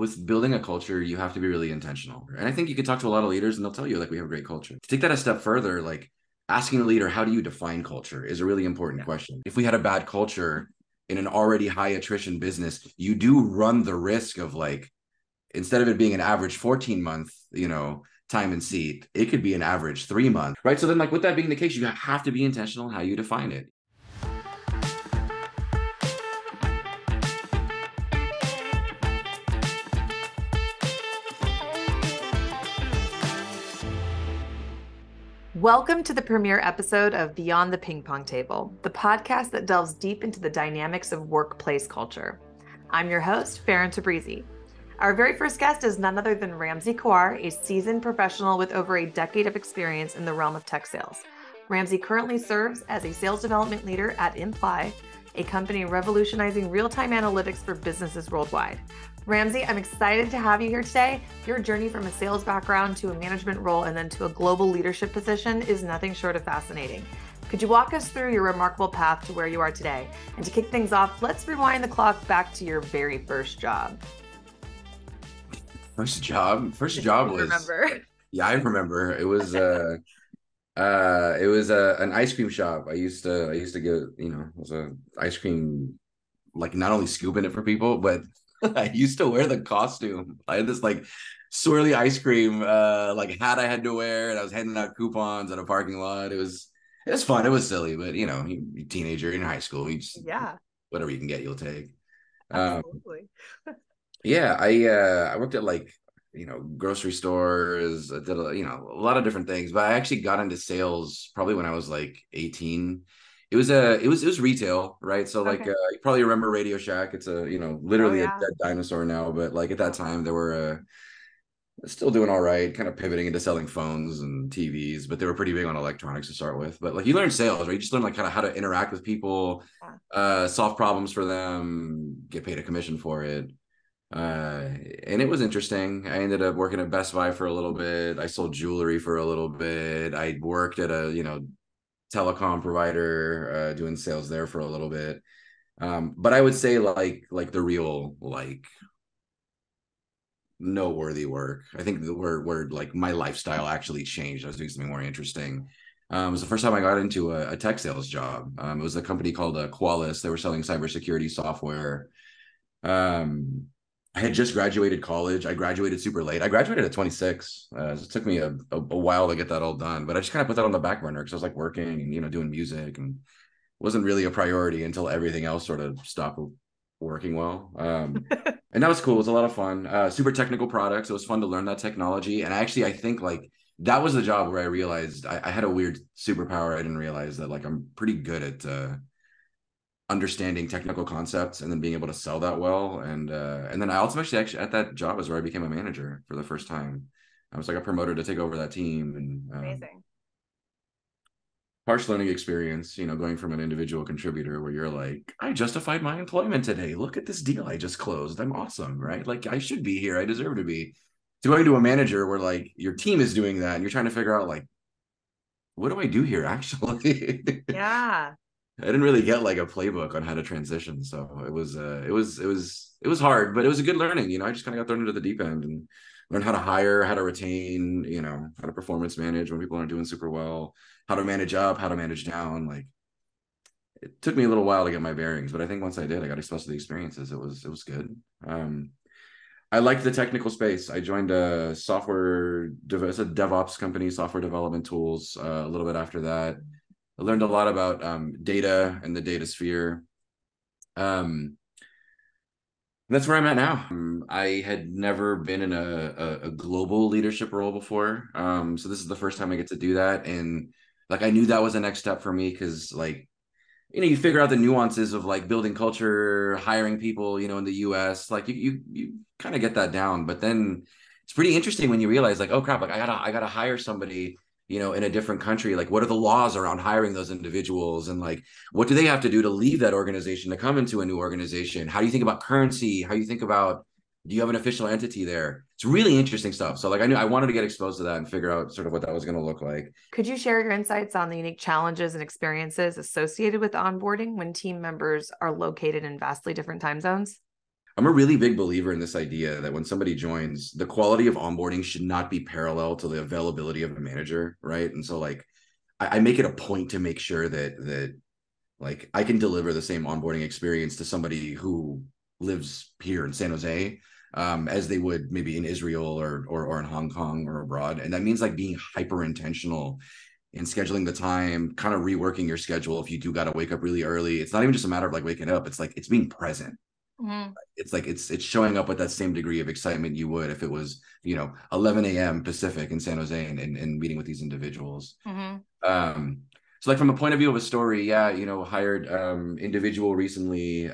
with building a culture, you have to be really intentional. And I think you can talk to a lot of leaders and they'll tell you like we have a great culture. To take that a step further, like asking a leader, how do you define culture is a really important question. If we had a bad culture in an already high attrition business, you do run the risk of like, instead of it being an average 14-month, time and seat, it could be an average 3-month, right? So then like with that being the case, you have to be intentional in how you define it. Welcome to the premiere episode of Beyond the Ping Pong Table, the podcast that delves deep into the dynamics of workplace culture. I'm your host, Tabrizi. Our very first guest is none other than Ramzi Kawar, a seasoned professional with over a decade of experience in the realm of tech sales. Ramzi currently serves as a sales development leader at Imply, a company revolutionizing real-time analytics for businesses worldwide. Ramzi, I'm excited to have you here today. Your journey from a sales background to a management role and then to a global leadership position is nothing short of fascinating. Could you walk us through your remarkable path to where you are today? And to kick things off, let's rewind the clock back to your very first job. First job was, remember? Yeah, I remember. It was an ice cream shop. I used to get, it was a ice cream, like not only scooping it for people, but I used to wear the costume. I had this like swirly ice cream like hat I had to wear, and I was handing out coupons at a parking lot. It was fun. It was silly, but you're a teenager in high school. You just, whatever you can get, you'll take. Absolutely. Yeah, I worked at like grocery stores. I did a lot of different things, but I actually got into sales probably when I was like 18. It was retail, right? So like you probably remember Radio Shack. It's a literally a dead dinosaur now, but like at that time they were still doing all right, kind of pivoting into selling phones and TVs, but they were pretty big on electronics to start with. But like you learn sales, right? You just learn like kind of how to interact with people, solve problems for them, get paid a commission for it. And it was interesting. I ended up working at Best Buy for a little bit. I sold jewelry for a little bit. I worked at a telecom provider, doing sales there for a little bit. But I would say like the real like noteworthy work, I think where like my lifestyle actually changed. I was doing something more interesting. It was the first time I got into a tech sales job. It was a company called Qualys. They were selling cybersecurity software. I had just graduated college. I graduated super late. I graduated at 26. So it took me a while to get that all done, but I just kind of put that on the back burner because I was like working and, doing music, and wasn't really a priority until everything else sort of stopped working well. And that was cool. It was a lot of fun. Super technical products. It was fun to learn that technology. And actually, I think like that was the job where I realized I had a weird superpower. I didn't realize that like I'm pretty good at understanding technical concepts and then being able to sell that well. And then I ultimately actually at that job is where I became a manager for the first time. I was like a promoted to take over that team, and Amazing. Harsh learning experience, going from an individual contributor where you're like, I justified my employment today. Look at this deal I just closed. I'm awesome, right? Like I should be here. I deserve to be. To going to a manager where like your team is doing that and you're trying to figure out like, what do I do here actually? Yeah. I didn't really get like a playbook on how to transition. So it was hard, but it was a good learning. I just kind of got thrown into the deep end and learned how to hire, how to retain, how to performance manage when people aren't doing super well, how to manage up, how to manage down. Like it took me a little while to get my bearings, but I think once I did, I got exposed to the experiences. It was good. I liked the technical space. I joined it's a DevOps company, software development tools, a little bit after that. I learned a lot about data and the data sphere. That's where I'm at now. I had never been in a global leadership role before. So this is the first time I get to do that. And like, I knew that was the next step for me because like, you figure out the nuances of like building culture, hiring people, in the US, like you kind of get that down. But then it's pretty interesting when you realize like, oh crap, like I gotta hire somebody in a different country. Like, what are the laws around hiring those individuals? And like, what do they have to do to leave that organization to come into a new organization? How do you think about currency? How do you think about, do you have an official entity there? It's really interesting stuff. So like, I wanted to get exposed to that and figure out sort of what that was going to look like. Could you share your insights on the unique challenges and experiences associated with onboarding when team members are located in vastly different time zones? I'm a really big believer in this idea that when somebody joins, the quality of onboarding should not be parallel to the availability of a manager, right? And so like I make it a point to make sure that like I can deliver the same onboarding experience to somebody who lives here in San Jose as they would maybe in Israel or in Hong Kong or abroad. And that means like being hyper intentional in scheduling the time, kind of reworking your schedule if you do got to wake up really early. It's not even just a matter of like waking up. It's like it's being present. Mm-hmm. It's like it's showing up with that same degree of excitement you would if it was 11 a.m. Pacific in San Jose and meeting with these individuals. Mm-hmm. So like from a point of view of a story, yeah, hired individual recently.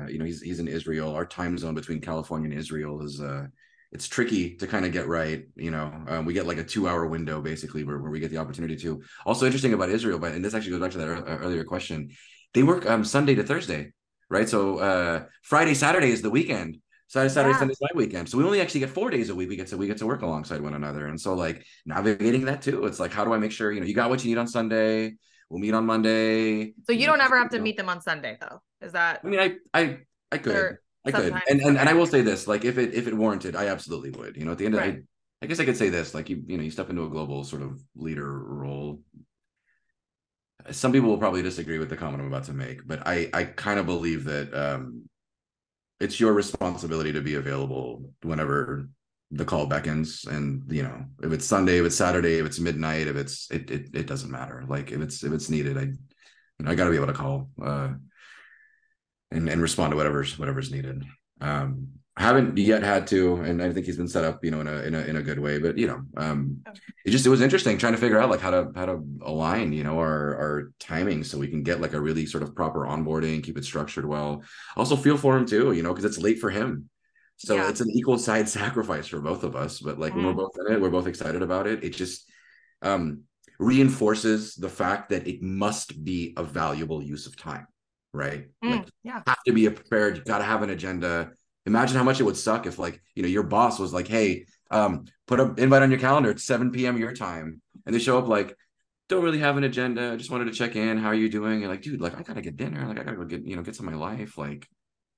He's in Israel. Our time zone between California and Israel is it's tricky to kind of get right. We get like a 2-hour window basically where we get the opportunity to. Also interesting about Israel, but and this actually goes back to that earlier question. They work Sunday to Thursday, right? So Friday, Saturday is the weekend. Saturday, Sunday is my weekend. So we only actually get 4 days a week. We get to work alongside one another. And so like navigating that too. It's like, how do I make sure, you got what you need on Sunday? We'll meet on Monday. So you don't ever have to meet them on Sunday though. Is that? I mean, I could. I could. And I will say this, like if it warranted, I absolutely would. At the end of the I guess I could say this, like you step into a global sort of leader role. Some people will probably disagree with the comment I'm about to make, but I kind of believe that it's your responsibility to be available whenever the call beckons. And if it's Sunday, if it's Saturday, if it's midnight, if it's it doesn't matter. Like if it's needed, I got to be able to call and respond to whatever's needed. I haven't yet had to, and I think he's been set up, in a good way. But it was interesting trying to figure out like how to align, our timing so we can get like a really sort of proper onboarding, keep it structured well. Also feel for him too, because it's late for him. So it's an equal side sacrifice for both of us. But like when we're both in it, we're both excited about it. It just reinforces the fact that it must be a valuable use of time, right? Have to be prepared. You got to have an agenda. Imagine how much it would suck if like, your boss was like, hey, put an invite on your calendar at 7 p.m. your time. And they show up like, don't really have an agenda. I just wanted to check in. How are you doing? And like, dude, like I got to get dinner. Like I got to go get some of my life. Like,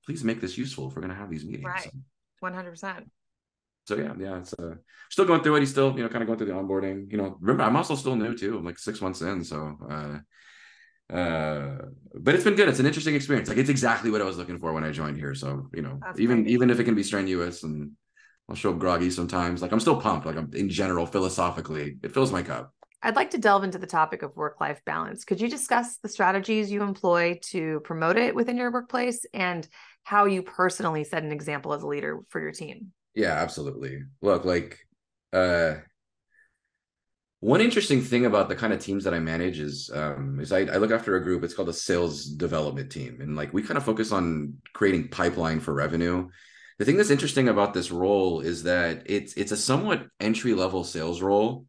please make this useful if we're going to have these meetings. Right. 100%. So yeah, it's still going through it. He's still, kind of going through the onboarding, remember, I'm also still new too. I'm like 6 months in. So, but it's been good. It's an interesting experience. Like it's exactly what I was looking for when I joined here. So, even if it can be strenuous and I'll show up groggy sometimes, like I'm still pumped. Like I'm in general, philosophically, it fills my cup. I'd like to delve into the topic of work-life balance. Could you discuss the strategies you employ to promote it within your workplace and how you personally set an example as a leader for your team? Yeah, absolutely. Look, like, one interesting thing about the kind of teams that I manage is I look after a group. It's called a sales development team. And like, we kind of focus on creating pipeline for revenue. The thing that's interesting about this role is that it's a somewhat entry-level sales role.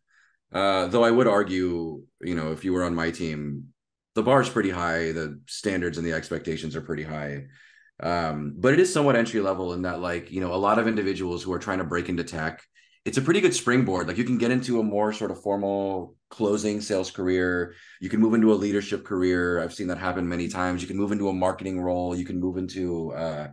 Though I would argue, if you were on my team, the bar is pretty high. The standards and the expectations are pretty high. But it is somewhat entry level in that, like, a lot of individuals who are trying to break into tech, it's a pretty good springboard. Like you can get into a more sort of formal closing sales career. You can move into a leadership career. I've seen that happen many times. You can move into a marketing role. You can move into a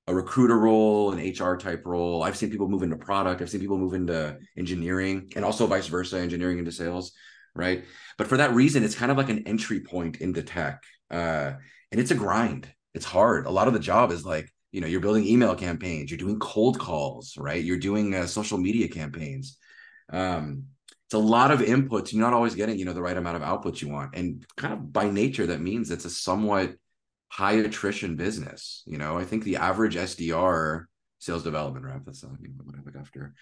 recruiter role, an HR type role. I've seen people move into product. I've seen people move into engineering and also vice versa, engineering into sales, right? But for that reason, it's kind of like an entry point into tech. And it's a grind. It's hard. A lot of the job is like, you're building email campaigns, you're doing cold calls, right? You're doing social media campaigns. It's a lot of inputs. You're not always getting, the right amount of output you want. And kind of by nature, that means it's a somewhat high attrition business. I think the average SDR, sales development rep, that's what I look after.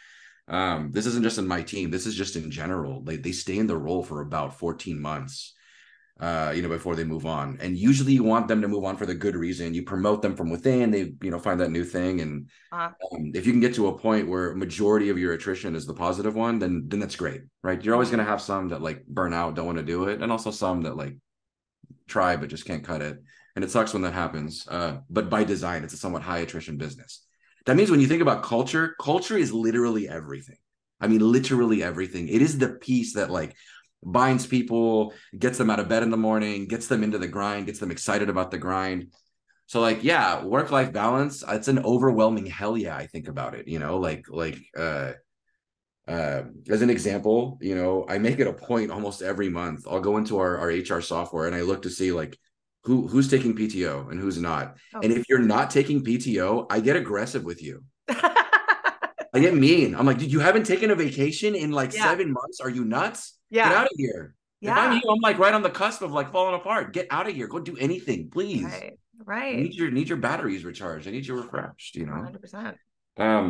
This isn't just in my team. This is just in general. They stay in the role for about 14 months. Before they move on. And usually you want them to move on for the good reason. You promote them from within, they, find that new thing. And if you can get to a point where majority of your attrition is the positive one, then that's great, right? You're always going to have some that like burn out, don't want to do it. And also some that like try, but just can't cut it. And it sucks when that happens. But by design, it's a somewhat high attrition business. That means when you think about culture is literally everything. I mean, literally everything. It is the piece that like binds people, gets them out of bed in the morning, gets them into the grind, gets them excited about the grind. So like, yeah, work-life balance, it's an overwhelming hell yeah, I think about it, as an example, I make it a point almost every month. I'll go into our HR software and I look to see like who's taking PTO and who's not. Oh. And if you're not taking PTO, I get aggressive with you. I get mean. I'm like, dude, you haven't taken a vacation in like Yeah. 7 months. Are you nuts? Get Yeah. out of here. If I'm Yeah. you, I'm like right on the cusp of like falling apart. Get out of here. Go do anything, please. Right. I Right. need your batteries recharged. I need you refreshed, 100%.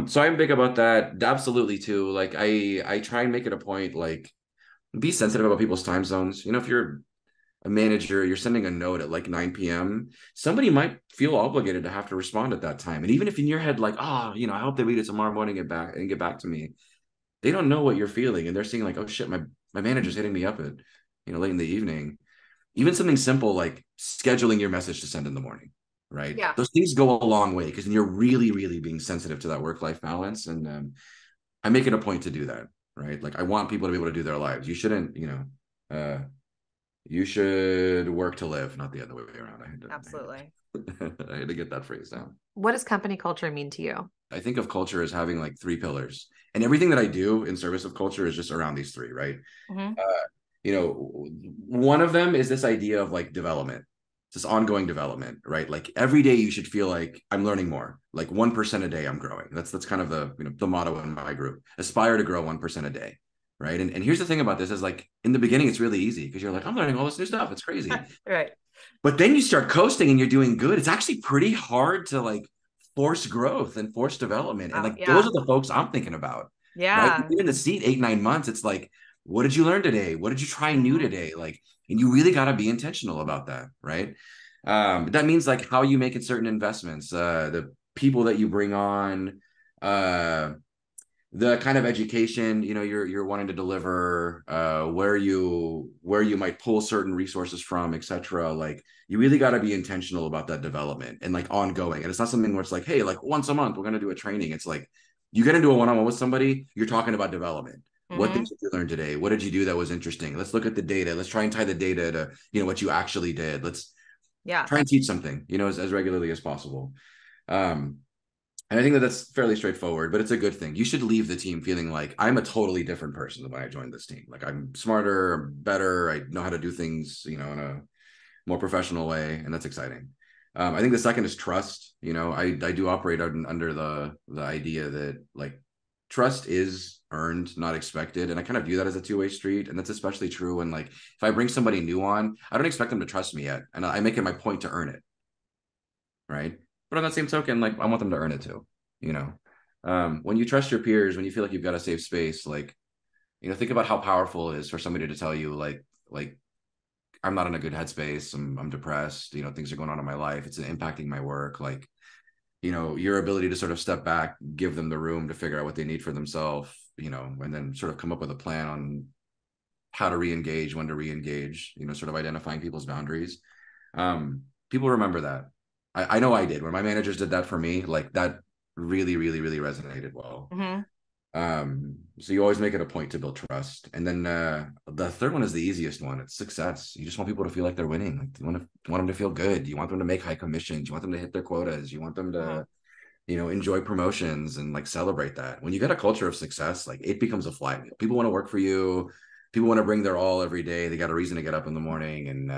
So I'm big about that. Absolutely too. Like I try and make it a point, like be sensitive about people's time zones. If you're a manager, you're sending a note at like 9 p.m. Somebody might feel obligated to have to respond at that time. And even if in your head, like, oh, I hope they read it tomorrow morning and get back to me. They don't know what you're feeling. And they're seeing like, oh shit, my manager's hitting me up at, late in the evening. Even something simple like scheduling your message to send in the morning, right? Yeah. Those things go a long way because you're really, really being sensitive to that work-life balance. And I make it a point to do that, right? Like I want people to be able to do their lives. You shouldn't, you should work to live, not the other way around. Absolutely. I had to get that phrase down. What does company culture mean to you? I think of culture as having like three pillars, and everything that I do in service of culture is just around these three, right? Mm-hmm. One of them is this idea of like development, this ongoing development, right? Like every day you should feel like I'm learning more, like 1% a day I'm growing. That's kind of the motto in my group. Aspire to grow 1% a day, right? And here's the thing about this is like in the beginning it's really easy because you're like, I'm learning all this new stuff. It's crazy. Right. But then you start coasting and you're doing good. It's actually pretty hard to like force growth and force development. And like those are the folks I'm thinking about. Right. Yeah. You've been in the seat 8, 9 months. It's like, what did you learn today? What did you try new today? Like, and you really got to be intentional about that. Right. That means like how you make certain investments, the people that you bring on, the kind of education you're wanting to deliver, where you might pull certain resources from, etc. Like you really got to be intentional about that development and like ongoing. And it's not something where it's like, hey, like once a month we're going to do a training. It's like you get into a one-on-one with somebody, you're talking about development. What things did you learn today? What did you do that was interesting? Let's look at the data. Let's try and tie the data to what you actually did. Let's try and teach something as regularly as possible. And I think that that's fairly straightforward, but it's a good thing. You should leave the team feeling like I'm a totally different person than when I joined this team. Like I'm smarter, better. I know how to do things, in a more professional way, and that's exciting. I think the second is trust. I do operate under the idea that like trust is earned, not expected, and I kind of view that as a two-way street. And that's especially true when like if I bring somebody new on, I don't expect them to trust me yet, and I make it my point to earn it, right? But on that same token, like I want them to earn it too. When you trust your peers, when you feel like you've got a safe space, like, think about how powerful it is for somebody to tell you like I'm not in a good headspace. I'm depressed. Things are going on in my life. It's impacting my work. Like, your ability to sort of step back, give them the room to figure out what they need for themselves, and then sort of come up with a plan on how to re-engage, when to re-engage, sort of identifying people's boundaries. People remember that. I know I did when my managers did that for me, like that really, really, really resonated well. So you always make it a point to build trust. And then the third one is the easiest one. It's success. You just want people to feel like they're winning. Like you want them to feel good. You want them to make high commissions. You want them to hit their quotas. You want them to, enjoy promotions and like celebrate that. When you get a culture of success, like it becomes a flywheel. People want to work for you. People want to bring their all every day. They got a reason to get up in the morning. And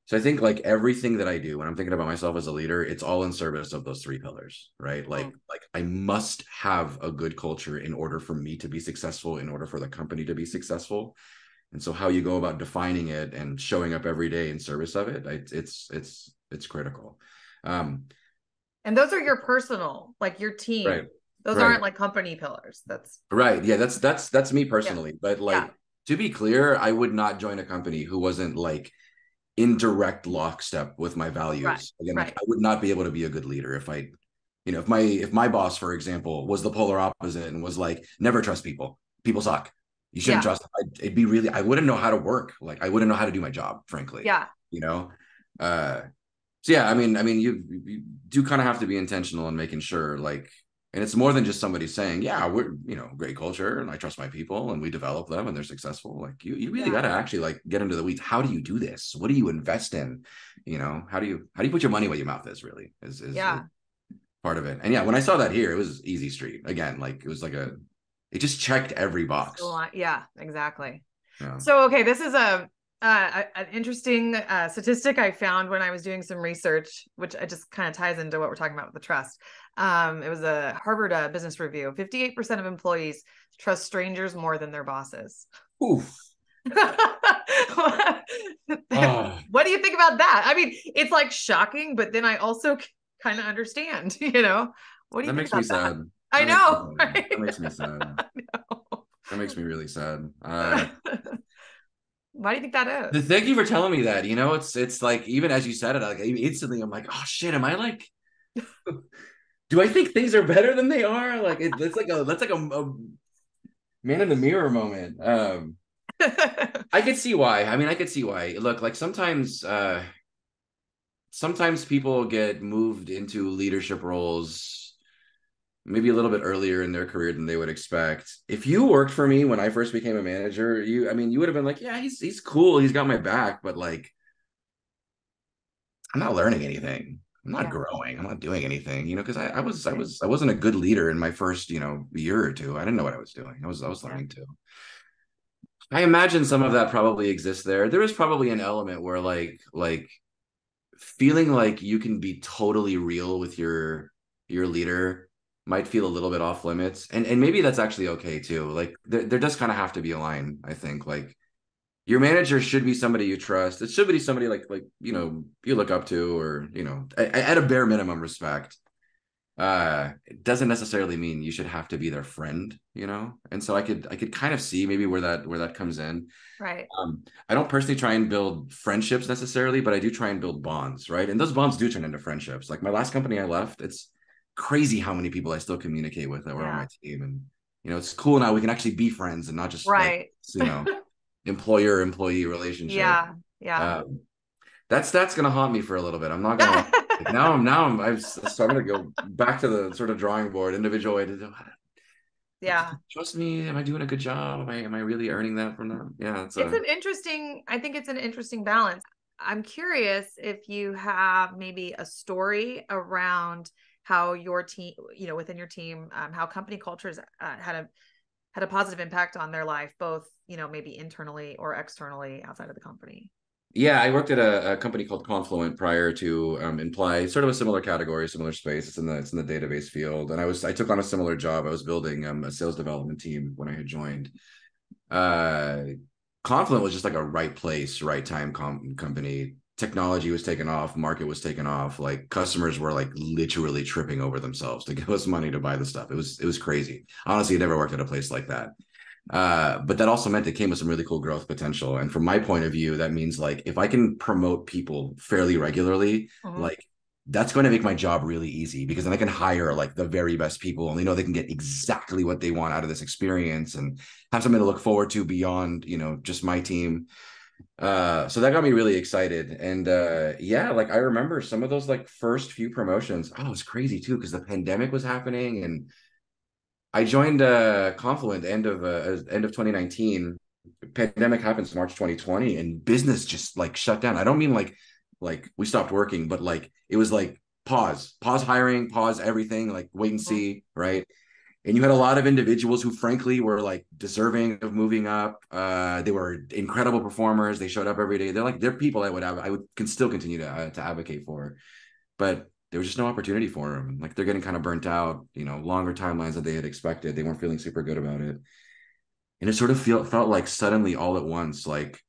so I think like everything that I do when I'm thinking about myself as a leader, it's all in service of those three pillars, right? Like I must have a good culture in order for me to be successful, in order for the company to be successful. And so how you go about defining it and showing up every day in service of it, it's critical. And those are your personal, like your team. Right. Those aren't like company pillars. That's right. Yeah, that's me personally. But like to be clear, I would not join a company who wasn't like in direct lockstep with my values. Again, like, I would not be able to be a good leader if I, if my boss, for example, was the polar opposite and was like, never trust people. People suck. You shouldn't trust them. It'd be really, I wouldn't know how to work. Like I wouldn't know how to do my job, frankly. So yeah, I mean, you do kind of have to be intentional in making sure like And it's more than just somebody saying, yeah, we're, great culture and I trust my people and we develop them and they're successful. Like you really got to actually like get into the weeds. How do you do this? What do you invest in? How do you put your money where your mouth is, really is Yeah. part of it. And yeah, when I saw that here, it was easy street again. Like it just checked every box. Yeah, exactly. Yeah. So, okay, this is an interesting statistic I found when I was doing some research, which it just kind of ties into what we're talking about with the trust. It was a Harvard Business Review. 58% of employees trust strangers more than their bosses. Oof. Oh, What do you think about that? I mean, it's like shocking, but then I also kind of understand, What do you that think makes me about that? sad. I That makes me know, sad. right? That makes me sad. I That makes me really sad. know. Why do you think that is? Thank you for telling me that. It's like even as you said it, like instantly I'm like, oh shit, am I like? Do I think things are better than they are? Like it's like a man in the mirror moment. I could see why. I mean, I could see why. Look, like sometimes people get moved into leadership roles maybe a little bit earlier in their career than they would expect. If you worked for me when I first became a manager, you would have been like, yeah, he's cool, he's got my back, but like I'm not learning anything. I'm not Yeah, growing. I'm not doing anything, because I wasn't a good leader in my first, year or two. I didn't know what I was doing. I was yeah, learning too. I imagine some of that probably exists there. There is probably an element where like feeling like you can be totally real with your leader might feel a little bit off limits. And maybe that's actually okay too. Like there does kind of have to be a line, I think. Like your manager should be somebody you trust. It should be somebody like you look up to, or at a bare minimum respect. It doesn't necessarily mean you should have to be their friend. And so I could kind of see maybe where that comes in. right. I don't personally try and build friendships necessarily, but I do try and build bonds, right? And those bonds do turn into friendships. Like my last company I left, it's crazy how many people I still communicate with that were on Yeah, my team. And it's cool now we can actually be friends and not just like, right. employer employee relationship. Yeah, yeah. Um, that's gonna haunt me for a little bit. I'm not gonna lie. Like so I'm gonna go back to the sort of drawing board, individual. Yeah. Trust me. Am I doing a good job? Am I really earning that from them? Yeah, I think it's an interesting balance. I'm curious if you have maybe a story around how your team, within your team, how company cultures had a positive impact on their life, both, maybe internally or externally outside of the company. Yeah, I worked at a company called Confluent prior to Imply, sort of a similar category, similar space. It's in the database field, and I took on a similar job. I was building a sales development team when I had joined. Uh, Confluent was just like a right place, right time company. Technology was taking off, market was taking off. Like customers were like literally tripping over themselves to give us money to buy the stuff. It was crazy. Honestly, I never worked at a place like that. But that also meant it came with some really cool growth potential. And from my point of view, that means like if I can promote people fairly regularly, Mhm. like that's going to make my job really easy, because then I can hire like the very best people and they know they can get exactly what they want out of this experience and have something to look forward to beyond, just my team. So that got me really excited. And yeah, like I remember some of those like first few promotions. Oh, it's crazy too, because the pandemic was happening and I joined Confluent end of 2019. Pandemic happens March 2020, and business just like shut down. I don't mean like we stopped working, but like it was like pause hiring, pause everything, like wait and Mhm. see, right? And you had a lot of individuals who frankly were like deserving of moving up. They were incredible performers. They showed up every day. They're people I would can still continue to advocate for, but there was just no opportunity for them. Like they're getting kind of burnt out, longer timelines than they had expected. They weren't feeling super good about it. And it sort of felt like suddenly all at once, like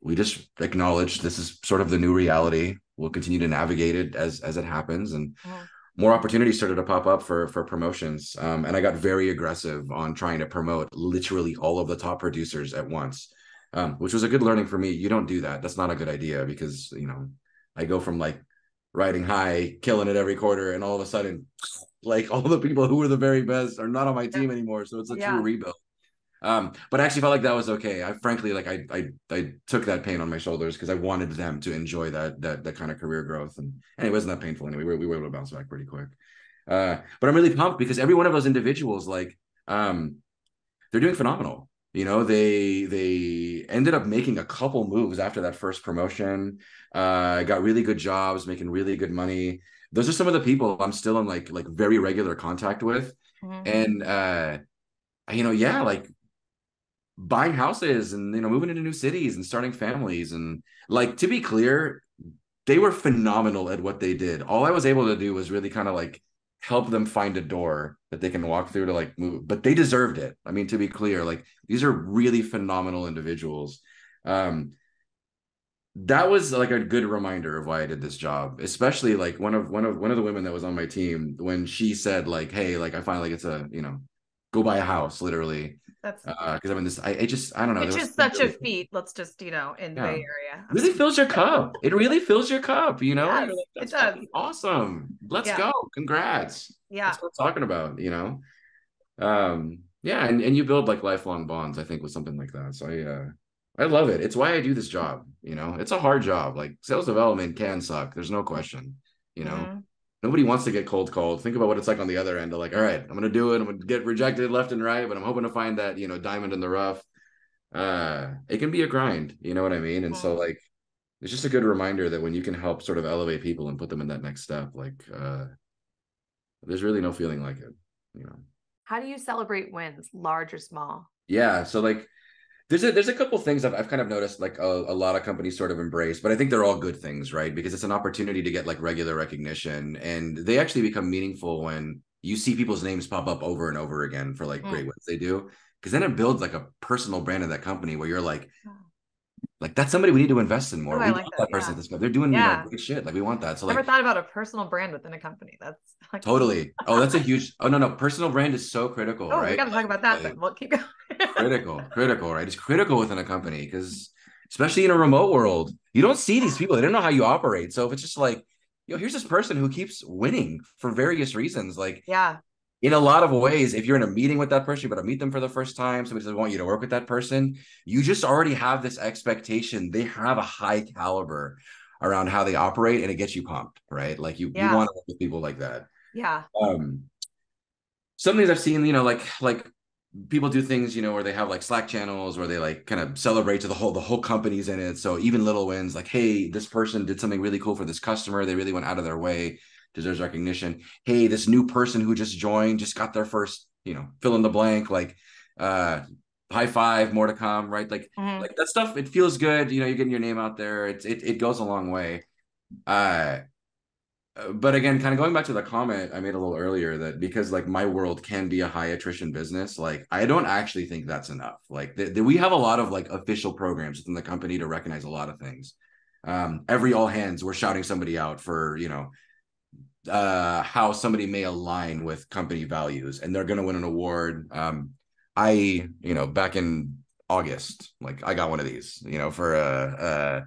we just acknowledged this is sort of the new reality. We'll continue to navigate it as it happens. And Mhm. more opportunities started to pop up for promotions. And I got very aggressive on trying to promote literally all of the top producers at once, which was a good learning for me. You don't do that. That's not a good idea, because, I go from like riding high, killing it every quarter, and all of a sudden, like all the people who were the very best are not on my Yeah. team anymore. So it's a true Yeah. rebuild. But I actually felt like that was okay. I frankly like I took that pain on my shoulders because I wanted them to enjoy that kind of career growth. And it wasn't that painful anyway. We were able to bounce back pretty quick. But I'm really pumped because every one of those individuals, like, they're doing phenomenal. They ended up making a couple moves after that first promotion. Got really good jobs, making really good money. Those are some of the people I'm still in like very regular contact with. Mm-hmm. And yeah, like buying houses and moving into new cities and starting families. And like, to be clear, they were phenomenal at what they did. All I was able to do was really kind of like help them find a door that they can walk through to like move, but they deserved it. I mean, to be clear, like these are really phenomenal individuals. That was like a good reminder of why I did this job, especially like one of the women that was on my team when she said like, hey, like I finally get to, go buy a house literally. That's Because I'm in this, I don't know. which There was is such a really cool. feat. Let's just, in Yeah. Bay Area. Really fills your cup. It really fills your cup, Yes, You're like, it that's does. fucking awesome. Let's Yeah. go. Congrats. Yeah. That's what I'm talking about. Yeah, and you build like lifelong bonds, I think, with something like that. So I love it. It's why I do this job. It's a hard job. Like sales development can suck. There's no question. You know, Mm-hmm. nobody wants to get cold called. Think about what it's like on the other end of like, all right, I'm gonna do it. I'm gonna get rejected left and right, but I'm hoping to find that, diamond in the rough. It can be a grind, you know what I mean? And so like it's just a good reminder that when you can help sort of elevate people and put them in that next step, like there's really no feeling like it. How do you celebrate wins, large or small? Yeah. So like there's a couple things I've kind of noticed like a lot of companies sort of embrace, but I think they're all good things, right? Because it's an opportunity to get like regular recognition, and they actually become meaningful when you see people's names pop up over and over again for like great wins they do. Because then it builds like a personal brand of that company where you're like that's somebody we need to invest in Oh, more. I We like want that. that person Yeah. at this company. They're doing, Yeah. great shit. Like we want that. So Never like thought about a personal brand within a company. That's like, totally. Oh, that's a huge. Oh no. Personal brand is so critical, oh, we right? got to talk about that then. We'll keep going. Critical, right? It's critical within a company because especially in a remote world, you don't see these people. They don't know how you operate. So if it's just like, here's this person who keeps winning for various reasons, like Yeah. in a lot of ways, if you're in a meeting with that person, you better meet them for the first time. Somebody doesn't want you to work with that person. You just already have this expectation. They have a high caliber around how they operate, and it gets you pumped, right? Like you Yeah. want to work with people like that. Yeah. Some things I've seen, like people do things, where they have like Slack channels where they like kind of celebrate to the whole company's in it. So even little wins, like, hey, this person did something really cool for this customer. They really went out of their way, deserves recognition. Hey, this new person who just joined, just got their first, fill in the blank, like high five, more to come, right? Like that stuff, it feels good. You're getting your name out there. It goes a long way. Uh but again, kind of going back to the comment I made a little earlier that because like my world can be a high attrition business, like I don't actually think that's enough. Like we have a lot of like official programs within the company to recognize a lot of things. Every all hands, we're shouting somebody out for, how somebody may align with company values and they're going to win an award. Back in August, like I got one of these, for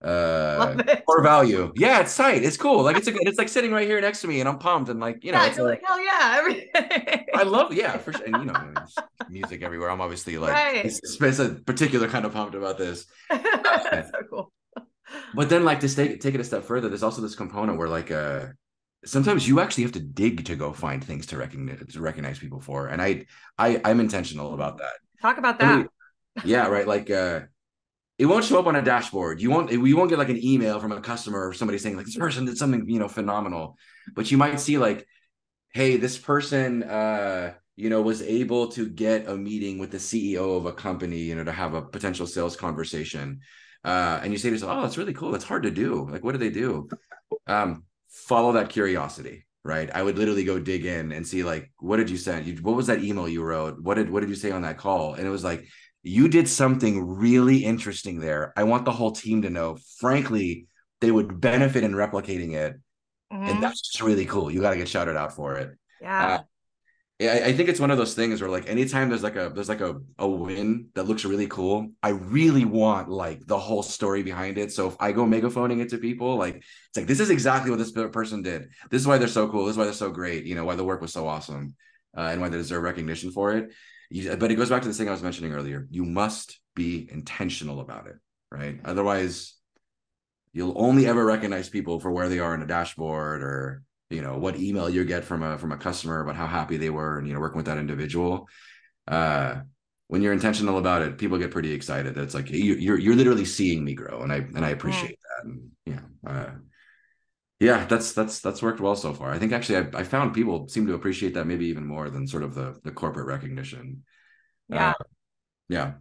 Love it. core value. Yeah, it's tight. It's cool. Like it's like sitting right here next to me, and I'm pumped. And like Yeah. it's You're like, hell yeah. I love, yeah, for sure. And there's music everywhere. I'm obviously like Right. it's a particular kind of pumped about this. That's so cool. But then like to take it a step further, there's also this component where like sometimes you actually have to dig to go find things to recognize people for, and I'm intentional about that. Talk about that. Somebody, yeah, right. Like it won't show up on a dashboard. You won't get like an email from a customer or somebody saying like this person did something, phenomenal. But you might see like, hey, this person was able to get a meeting with the CEO of a company, to have a potential sales conversation. And you say to yourself, oh, that's really cool. That's hard to do. Like, what do they do? Follow that curiosity, right? I would literally go dig in and see like, what did you send? What was that email you wrote? What did you say on that call? And it was like, you did something really interesting there. I want the whole team to know. Frankly, they would benefit in replicating it. And that's just really cool. You got to get shouted out for it. Uh, Yeah. I think it's one of those things where like anytime there's like a win that looks really cool, I really want like the whole story behind it. So if I go megaphoning it to people, like it's like this is exactly what this person did. This is why they're so cool. This is why they're so great. Why the work was so awesome, and why they deserve recognition for it. But it goes back to this thing I was mentioning earlier. You must be intentional about it, right? Otherwise, you'll only ever recognize people for where they are in a dashboard or what email you get from a customer about how happy they were and, working with that individual. When you're intentional about it, people get pretty excited. It's like, you're literally seeing me grow. And I appreciate that. And, yeah, that's worked well so far. I think actually I found people seem to appreciate that maybe even more than sort of the corporate recognition. Yeah. Yeah.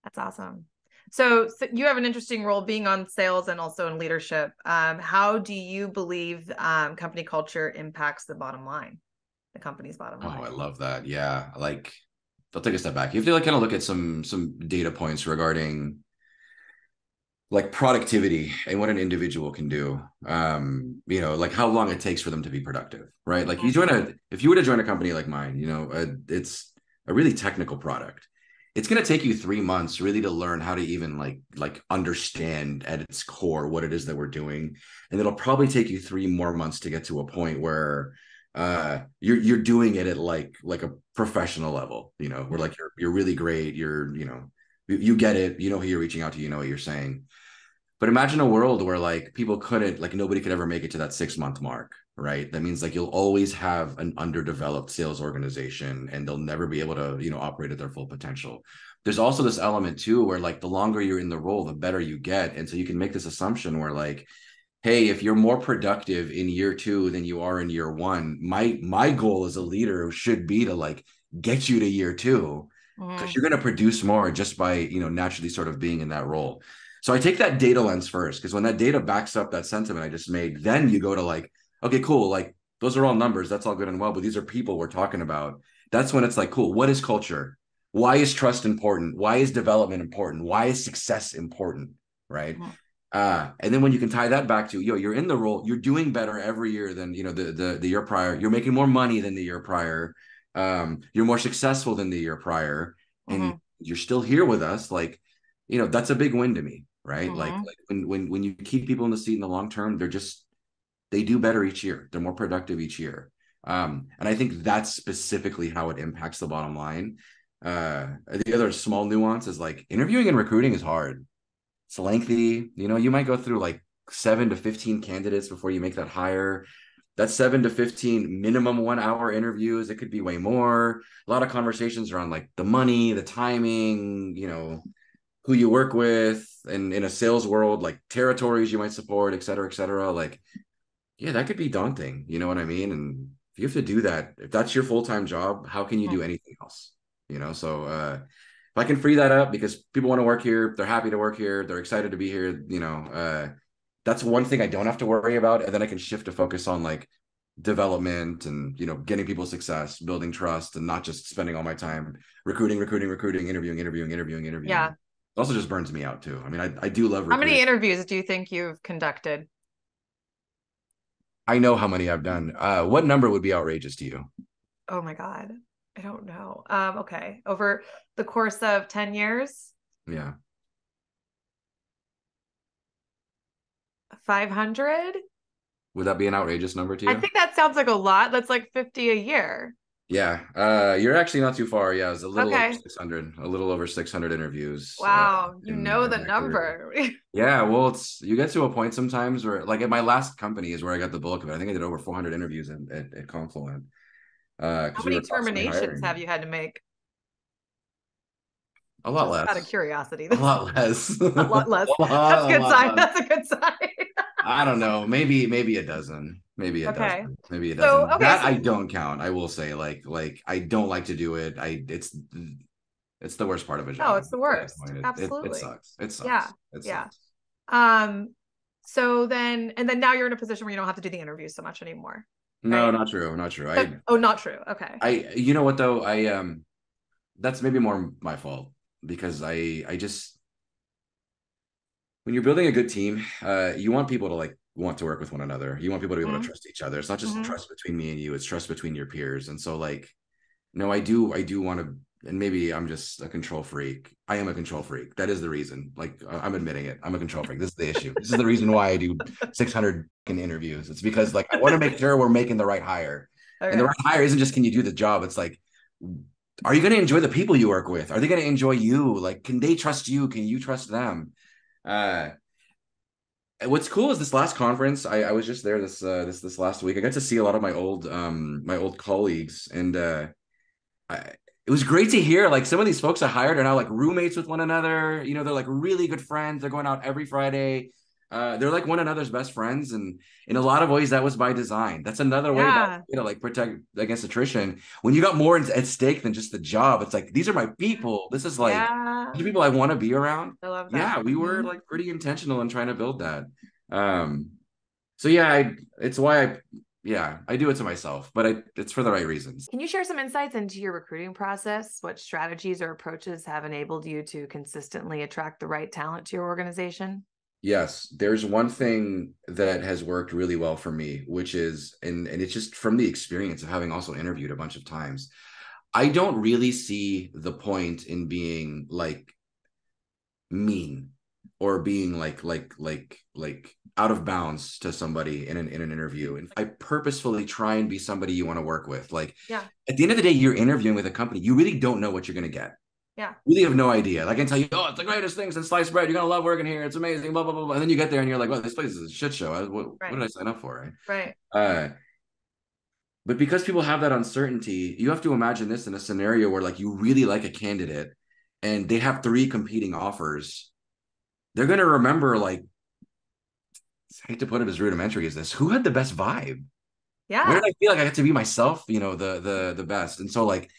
That's awesome. So you have an interesting role being on sales and also in leadership. How do you believe company culture impacts the bottom line, the company's bottom line? Oh, I love that. Yeah. Like, I'll take a step back. You have to kind of look at some data points regarding like productivity and what an individual can do. Like how long it takes for them to be productive, right? Like if you were to join a company like mine, it's a really technical product. It's going to take you 3 months really to learn how to even like understand at its core what it is that we're doing. And it'll probably take you 3 more months to get to a point where you're doing it at like a professional level, where like you're really great. You get it, who you're reaching out to, what you're saying. But imagine a world where like people couldn't, like nobody could ever make it to that 6-month mark, right? That means like you'll always have an underdeveloped sales organization and they'll never be able to, operate at their full potential. There's also this element too, where like the longer you're in the role, the better you get. And so you can make this assumption where like, hey, if you're more productive in year 2 than you are in year 1, my goal as a leader should be to like get you to year 2, because you're going to produce more just by, naturally sort of being in that role. So I take that data lens first, because when that data backs up that sentiment I just made, then you go to like, okay, cool. Like those are all numbers. That's all good and well, but these are people we're talking about. That's when it's like, cool. What is culture? Why is trust important? Why is development important? Why is success important? Right. And then when you can tie that back to, you're in the role, you're doing better every year than, the year prior. You're making more money than the year prior. You're more successful than the year prior. And you're still here with us. Like, that's a big win to me. Right. Like when you keep people in the seat in the long term, they do better each year. They're more productive each year. And I think that's specifically how it impacts the bottom line. The other small nuance is like interviewing and recruiting is hard. It's lengthy. You might go through like 7 to 15 candidates before you make that hire. That's 7 to 15 minimum 1-hour interviews. It could be way more. A lot of conversations around like the money, the timing, who you work with, and in a sales world, like territories you might support, et cetera, et cetera. Like, yeah, that could be daunting. You know what I mean? And if you have to do that, if that's your full-time job, how can you do anything else? So if I can free that up because people want to work here, they're happy to work here, they're excited to be here, that's one thing I don't have to worry about. And then I can shift to focus on like development and, getting people success, building trust, and not just spending all my time recruiting, interviewing. Yeah. It also just burns me out too. I mean, I do love recruiting. How many interviews do you think you've conducted? I know how many I've done. What number would be outrageous to you? Oh my God. I don't know. Okay. Over the course of 10 years? Yeah. 500? Would that be an outrageous number to you? I think that sounds like a lot. That's like 50 a year. Yeah. You're actually not too far. Yeah. It's a little over 600, a little over 600 interviews. Wow. You know the number. Yeah. Well, you get to a point sometimes where like at my last company is where I got the bulk of it. I think I did over 400 interviews at Confluent. How many terminations have you had to make? A lot less. Out of curiosity. A lot less. A lot less. That's a good sign. That's a good sign. I don't know. Maybe a dozen. Maybe a dozen. Maybe a dozen. That I don't count. I will say, like I don't like to do it. It's the worst part of a job. Oh, it's the worst. Absolutely. It sucks. It sucks. Yeah. It sucks. Yeah. So then now you're in a position where you don't have to do the interviews so much anymore. No, not true. Not true. Not true. Okay. You know what though? That's maybe more my fault because I just, when you're building a good team, you want people to like want to work with one another. You want people to be able to trust each other. It's not just trust between me and you, it's trust between your peers. And so like, no, I do want to, and maybe I'm just a control freak. I am a control freak. That is the reason. Like I'm admitting it. I'm a control freak. This is the issue. This is the reason why I do 600 interviews. It's because like I want to make sure we're making the right hire. Okay. And the right hire isn't just can you do the job? It's like, are you going to enjoy the people you work with? Are they going to enjoy you? Like, can they trust you? Can you trust them? What's cool is this last conference. I was just there this last week. I got to see a lot of my old colleagues, and I, it was great to hear like some of these folks I hired are now like roommates with one another. You know, they're like really good friends. They're going out every Friday. They're like one another's best friends, and in a lot of ways that was by design. That's another way, by Yeah. like protect against attrition. When you got more at stake than just the job, it's like these are my people. This is like Yeah. these are people I want to be around. I love that. Yeah, we were Mhm. like pretty intentional in trying to build that. Um, so yeah, it's why I do it to myself, but it's for the right reasons. Can you share some insights into your recruiting process? What strategies or approaches have enabled you to consistently attract the right talent to your organization? Yes, there's one thing that has worked really well for me, which is, and it's just from the experience of having also interviewed a bunch of times. I don't really see the point in being like mean or being like out of bounds to somebody in an interview. And I purposefully try and be somebody you want to work with. Like Yeah. at the end of the day, you're interviewing with a company. You really don't know what you're going to get. Yeah. Really have no idea. Like, I can tell you, oh, it's the greatest thing since sliced bread. You're gonna love working here. It's amazing. Blah blah blah blah. And then you get there and you're like, well, this place is a shit show. What Right. did I sign up for? Right. Right. But because people have that uncertainty, you have to imagine this in a scenario where like you really like a candidate and they have three competing offers. They're gonna remember like, I hate to put it as rudimentary as this, who had the best vibe? Where Yeah. did I feel like I got to be myself, the best? And so like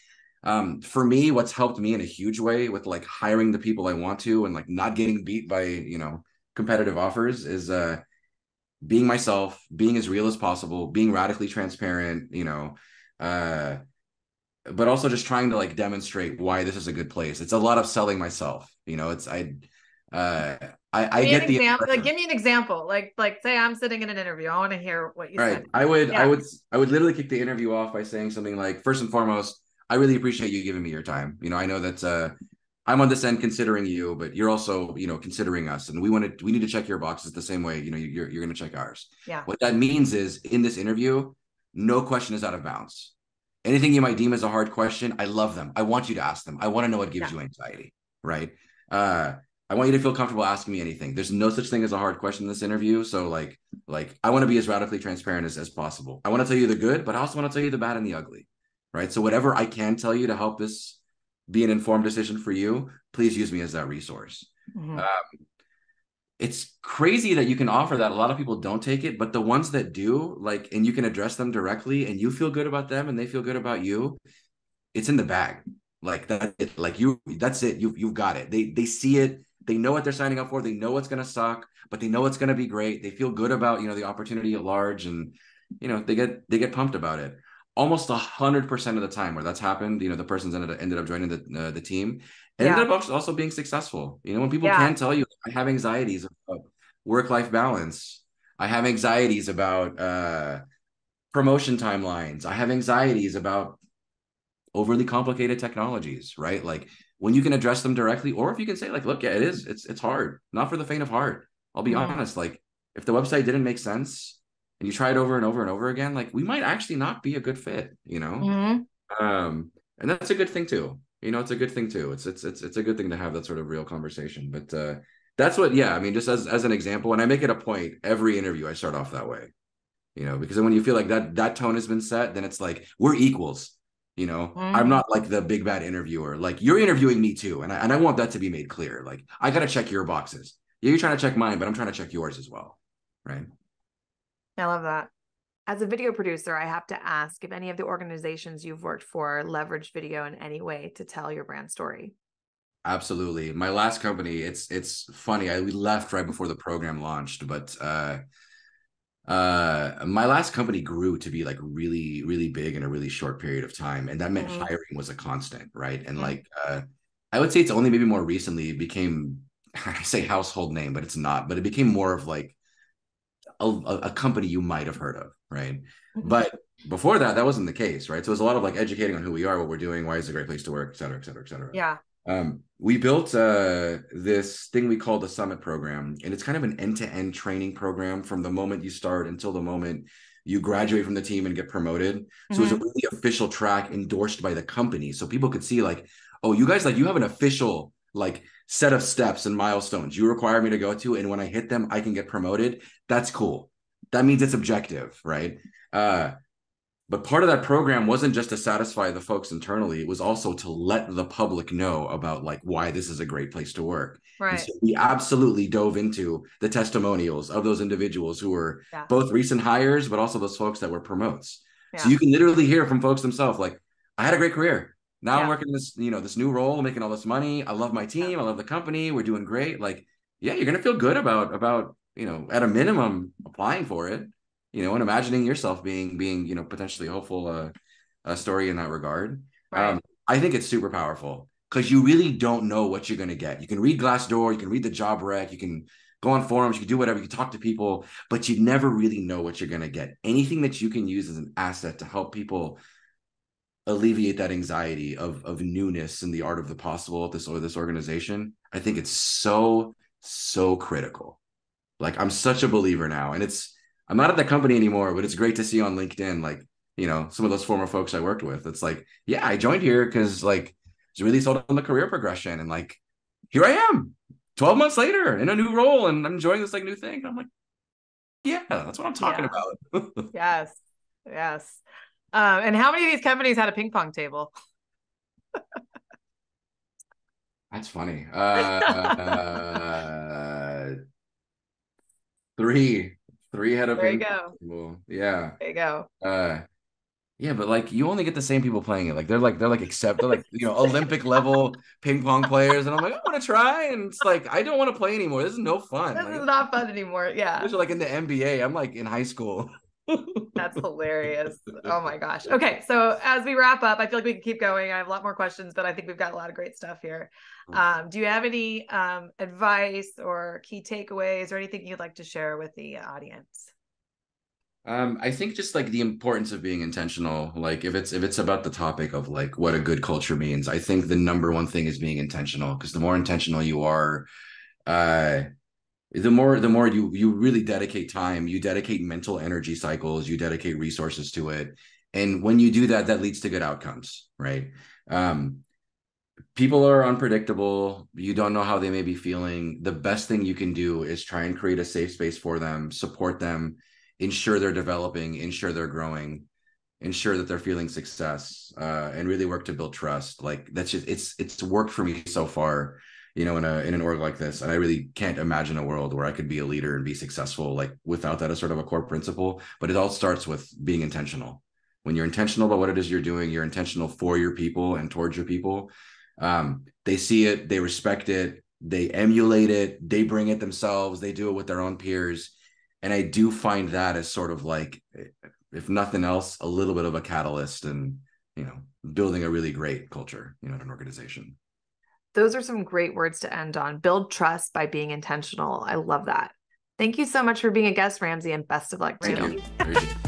for me, what's helped me in a huge way with like hiring the people I want to and like not getting beat by, competitive offers is being myself, being as real as possible, being radically transparent, uh but also just trying to like demonstrate why this is a good place. It's a lot of selling myself. It's uh I Give me an get the example. Like, impression. give me an example. Like, say I'm sitting in an interview. I want to hear what you All said. right. I Yeah. would I would literally kick the interview off by saying something like, first and foremost, I really appreciate you giving me your time. I know that I'm on this end considering you, but you're also, considering us. And we need to check your boxes the same way, you're gonna check ours. Yeah. What that means is in this interview, no question is out of bounds. Anything you might deem as a hard question, I love them. I want you to ask them. I want to know what gives Yeah. you anxiety, right? Uh I want you to feel comfortable asking me anything. There's no such thing as a hard question in this interview. So like I want to be as radically transparent as possible. I want to tell you the good, but I also want to tell you the bad and the ugly. Right. So whatever I can tell you to help this be an informed decision for you, please use me as that resource. Mhm. Uh, it's crazy that you can offer that. A lot of people don't take it, but the ones that do, like, and you can address them directly and you feel good about them and they feel good about you, it's in the bag. Like that's it. That's it. You've got it. They see it. They know what they're signing up for. They know what's gonna suck, but they know it's gonna be great. They feel good about the opportunity at large, and they get pumped about it. Almost 100% of the time where that's happened, the person's ended up joining the team, ended Yeah. up also being successful. When people Yeah. can tell you, I have anxieties about work-life balance. I have anxieties about promotion timelines. I have anxieties about overly complicated technologies, right? Like when you can address them directly, or if you can say like, look, yeah, it's hard, not for the faint of heart. I'll be Mhm. honest. Like if the website didn't make sense and you try it over and over and over again, like we might actually not be a good fit. Mhm. And that's a good thing too. It's a good thing too. It's a good thing to have that sort of real conversation. But that's what, yeah, I mean, just as an example, and I make it a point every interview, I start off that way. Because then when you feel like that tone has been set, then it's like we're equals. I'm Mhm. not like the big bad interviewer. Like you're interviewing me too, and I want that to be made clear. Like I gotta check your boxes. Yeah, you're trying to check mine, but I'm trying to check yours as well, right? I love that. As a video producer, I have to ask if any of the organizations you've worked for leverage video in any way to tell your brand story. Absolutely. My last company, it's funny. We left right before the program launched, but my last company grew to be like really really big in a really short period of time, and that meant Mhm. hiring was a constant, right? And Mhm. like I would say it's only maybe more recently it became I say household name, but it's not, but it became more of like a company you might have heard of, right? Mhm. But before that wasn't the case, right? So it was a lot of like educating on who we are, what we're doing, why it's a great place to work, et cetera, et cetera, et cetera. Yeah. We built this thing we call the Summit program, and it's kind of an end-to-end training program from the moment you start until the moment you graduate from the team and get promoted. So it's a Mhm. really official track endorsed by the company, so people could see like, oh, you guys, like you have an official like set of steps and milestones you require me to go to, and when I hit them, I can get promoted. That's cool. That means it's objective, right? But part of that program wasn't just to satisfy the folks internally. It was also to let the public know about like why this is a great place to work. Right. And so we absolutely dove into the testimonials of those individuals who were both recent hires, but also those folks that were promotes. So you can literally hear from folks themselves, like, I had a great career. Now I'm working this, this new role, making all this money. I love my team. I love the company. We're doing great. Like, yeah, you're going to feel good about, at a minimum, applying for it. And imagining yourself being, potentially hopeful, story in that regard. Right. I think it's super powerful because you really don't know what you're going to get. You can read Glassdoor, you can read the job rec, you can go on forums, you can do whatever, you can talk to people, but you never really know what you're going to get. Anything that you can use as an asset to help people alleviate that anxiety of newness and the art of the possible at this organization, I think it's so, so critical. Like, I'm such a believer now, and I'm not at that company anymore, but it's great to see on LinkedIn, like, some of those former folks I worked with. It's like, yeah, I joined here because like it's really sold on the career progression. And like, here I am 12 months later in a new role and I'm enjoying this like new thing. I'm like, yeah, that's what I'm talking about. Yes. Yes. And how many of these companies had a ping pong table? That's funny. Three had a ping pong table. Yeah. There you go. Yeah, but like you only get the same people playing it. Like they're like Olympic level ping pong players, and I'm like, I want to try, and it's like I don't want to play anymore. This is no fun. This is not fun anymore. Yeah, these are like in the NBA. I'm like in high school. That's hilarious. Oh my gosh. Okay, so as we wrap up, I feel like we can keep going. I have a lot more questions, but I think we've got a lot of great stuff here. Do you have any advice or key takeaways or anything you'd like to share with the audience? I think just like the importance of being intentional. Like if it's about the topic of like what a good culture means, I think the number one thing is being intentional, because the more intentional you are, the more you really dedicate time, you dedicate mental energy cycles, you dedicate resources to it. And when you do that, that leads to good outcomes, right? People are unpredictable. You don't know how they may be feeling. The best thing you can do is try and create a safe space for them, support them, ensure they're developing, ensure they're growing, ensure that they're feeling success, and really work to build trust. Like that's just, it's worked for me so far, in an org like this. And I really can't imagine a world where I could be a leader and be successful, like without that as sort of a core principle. But it all starts with being intentional. When you're intentional about what it is you're doing, you're intentional for your people and towards your people. They see it, they respect it, they emulate it, they bring it themselves, they do it with their own peers. And I do find that as sort of like, if nothing else, a little bit of a catalyst and, building a really great culture, in an organization. Those are some great words to end on. Build trust by being intentional. I love that. Thank you so much for being a guest, Ramzi, and best of luck to you. Thank you.